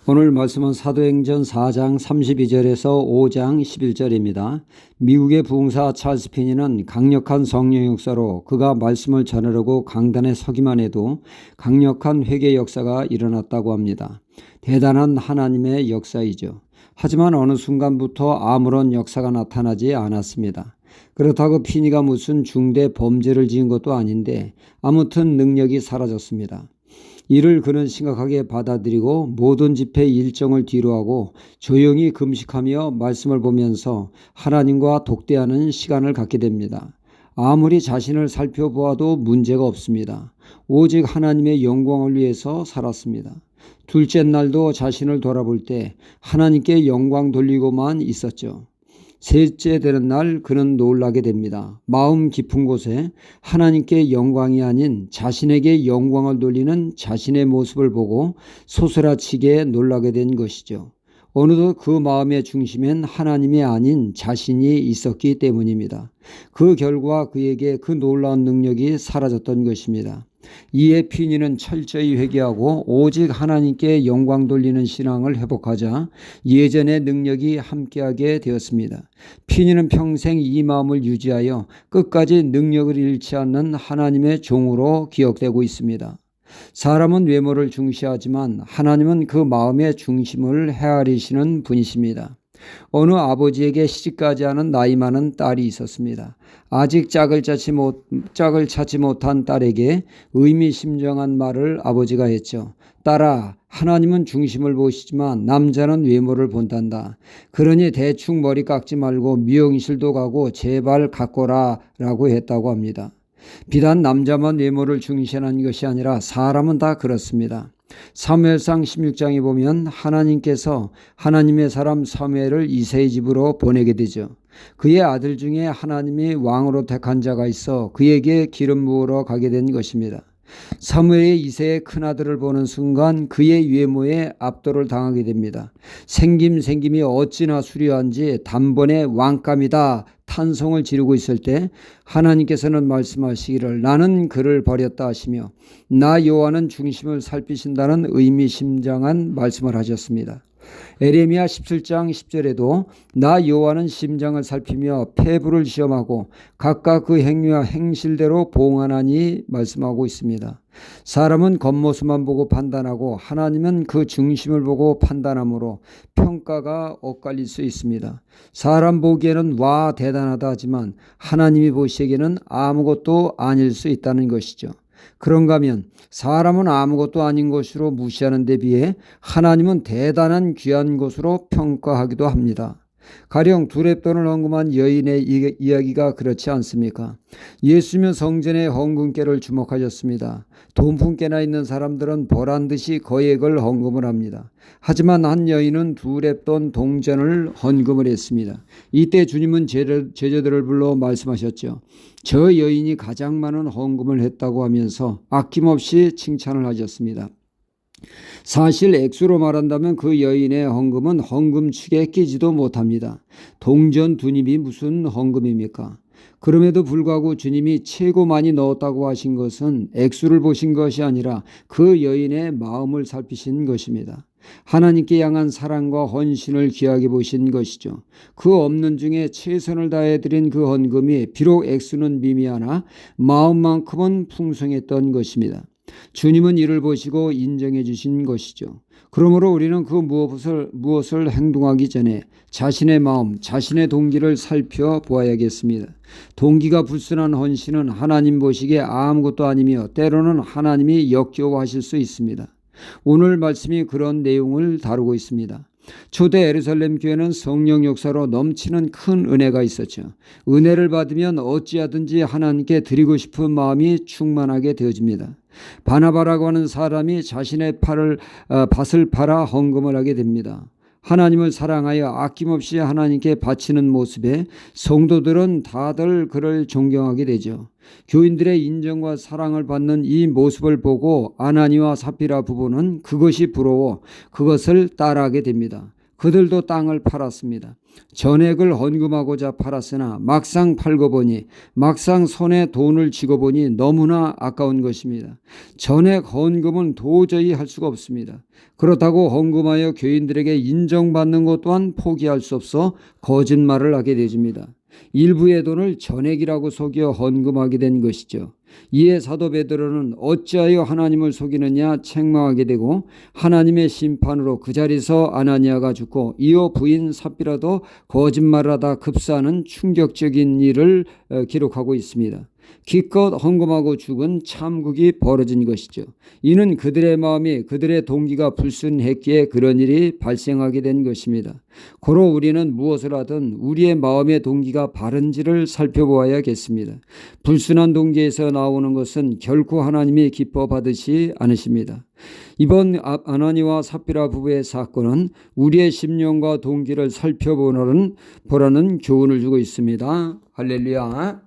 오늘 말씀은 사도행전 4장 32절에서 5장 11절입니다. 미국의 부흥사 찰스 피니는 강력한 성령 역사로 그가 말씀을 전하려고 강단에 서기만 해도 강력한 회개 역사가 일어났다고 합니다. 대단한 하나님의 역사이죠. 하지만 어느 순간부터 아무런 역사가 나타나지 않았습니다. 그렇다고 피니가 무슨 중대 범죄를 지은 것도 아닌데 아무튼 능력이 사라졌습니다. 이를 그는 심각하게 받아들이고 모든 집회 일정을 뒤로하고 조용히 금식하며 말씀을 보면서 하나님과 독대하는 시간을 갖게 됩니다. 아무리 자신을 살펴보아도 문제가 없습니다. 오직 하나님의 영광을 위해서 살았습니다. 둘째 날도 자신을 돌아볼 때 하나님께 영광 돌리고만 있었죠. 셋째 되는 날 그는 놀라게 됩니다. 마음 깊은 곳에 하나님께 영광이 아닌 자신에게 영광을 돌리는 자신의 모습을 보고 소스라치게 놀라게 된 것이죠. 어느덧 그 마음의 중심엔 하나님이 아닌 자신이 있었기 때문입니다. 그 결과 그에게 그 놀라운 능력이 사라졌던 것입니다. 이에 피니는 철저히 회개하고 오직 하나님께 영광 돌리는 신앙을 회복하자 예전의 능력이 함께하게 되었습니다. 피니는 평생 이 마음을 유지하여 끝까지 능력을 잃지 않는 하나님의 종으로 기억되고 있습니다. 사람은 외모를 중시하지만 하나님은 그 마음의 중심을 헤아리시는 분이십니다. 어느 아버지에게 시집가지 않은 나이 많은 딸이 있었습니다. 아직 짝을 찾지 못한 딸에게 의미심장한 말을 아버지가 했죠. 딸아, 하나님은 중심을 보시지만 남자는 외모를 본단다. 그러니 대충 머리 깎지 말고 미용실도 가고 제발 가꿔라 라고 했다고 합니다. 비단 남자만 외모를 중시하는 것이 아니라 사람은 다 그렇습니다. 사무엘상 16장에 보면 하나님께서 하나님의 사람 사무엘을 이새의 집으로 보내게 되죠. 그의 아들 중에 하나님이 왕으로 택한 자가 있어 그에게 기름 부으러 가게 된 것입니다. 사무엘이 이새의 큰아들을 보는 순간 그의 외모에 압도를 당하게 됩니다. 생김이 어찌나 수려한지 단번에 왕감이다 탄성을 지르고 있을 때 하나님께서는 말씀하시기를 나는 그를 버렸다 하시며 나 여호와는 중심을 살피신다는 의미심장한 말씀을 하셨습니다. 에레미야 17장 10절에도 나 여호와는 심장을 살피며 폐부를 시험하고 각각 그 행위와 행실대로 보응하나니 말씀하고 있습니다. 사람은 겉모습만 보고 판단하고 하나님은 그 중심을 보고 판단하므로 평가가 엇갈릴 수 있습니다. 사람 보기에는 와 대단하다 하지만 하나님이 보시기에는 아무것도 아닐 수 있다는 것이죠. 그런가 하면 사람은 아무것도 아닌 것으로 무시하는 데 비해 하나님은 대단한 귀한 것으로 평가하기도 합니다. 가령 두렙돈을 헌금한 여인의 이야기가 그렇지 않습니까? 예수님은 성전의 헌금깨를 주목하셨습니다. 돈푼깨나 있는 사람들은 보란듯이 거액을 헌금을 합니다. 하지만 한 여인은 두렙돈 동전을 헌금을 했습니다. 이때 주님은 제자들을 불러 말씀하셨죠. 저 여인이 가장 많은 헌금을 했다고 하면서 아낌없이 칭찬을 하셨습니다. 사실 액수로 말한다면 그 여인의 헌금은 헌금축에 끼지도 못합니다. 동전 두 입이 무슨 헌금입니까? 그럼에도 불구하고 주님이 최고 많이 넣었다고 하신 것은 액수를 보신 것이 아니라 그 여인의 마음을 살피신 것입니다. 하나님께 향한 사랑과 헌신을 귀하게 보신 것이죠. 그 없는 중에 최선을 다해 드린 그 헌금이 비록 액수는 미미하나 마음만큼은 풍성했던 것입니다. 주님은 이를 보시고 인정해 주신 것이죠. 그러므로 우리는 그 무엇을 행동하기 전에 자신의 마음, 자신의 동기를 살펴보아야겠습니다. 동기가 불순한 헌신은 하나님 보시기에 아무것도 아니며 때로는 하나님이 역겨워하실 수 있습니다. 오늘 말씀이 그런 내용을 다루고 있습니다. 초대 예루살렘 교회는 성령 역사로 넘치는 큰 은혜가 있었죠. 은혜를 받으면 어찌하든지 하나님께 드리고 싶은 마음이 충만하게 되어집니다. 바나바라고 하는 사람이 자신의 밭을 팔아 헌금을 하게 됩니다. 하나님을 사랑하여 아낌없이 하나님께 바치는 모습에 성도들은 다들 그를 존경하게 되죠. 교인들의 인정과 사랑을 받는 이 모습을 보고 아나니와 사피라 부부는 그것이 부러워 그것을 따라하게 됩니다. 그들도 땅을 팔았습니다. 전액을 헌금하고자 팔았으나 막상 팔고 보니, 막상 손에 돈을 쥐고 보니 너무나 아까운 것입니다. 전액 헌금은 도저히 할 수가 없습니다. 그렇다고 헌금하여 교인들에게 인정받는 것 또한 포기할 수 없어 거짓말을 하게 되집니다. 일부의 돈을 전액이라고 속여 헌금하게 된 것이죠. 이에 사도 베드로는 어찌하여 하나님을 속이느냐 책망하게 되고, 하나님의 심판으로 그 자리에서 아나니아가 죽고 이어 부인 삽비라도 거짓말을 하다 급사하는 충격적인 일을 기록하고 있습니다. 기껏 헌금하고 죽은 참국이 벌어진 것이죠. 이는 그들의 마음이, 그들의 동기가 불순했기에 그런 일이 발생하게 된 것입니다. 고로 우리는 무엇을 하든 우리의 마음의 동기가 바른지를 살펴보아야겠습니다. 불순한 동기에서 나오는 것은 결코 하나님이 기뻐 받으시 않으십니다. 이번 아나니와 삽비라 부부의 사건은 우리의 심령과 동기를 살펴보라는 교훈을 주고 있습니다. 할렐루야.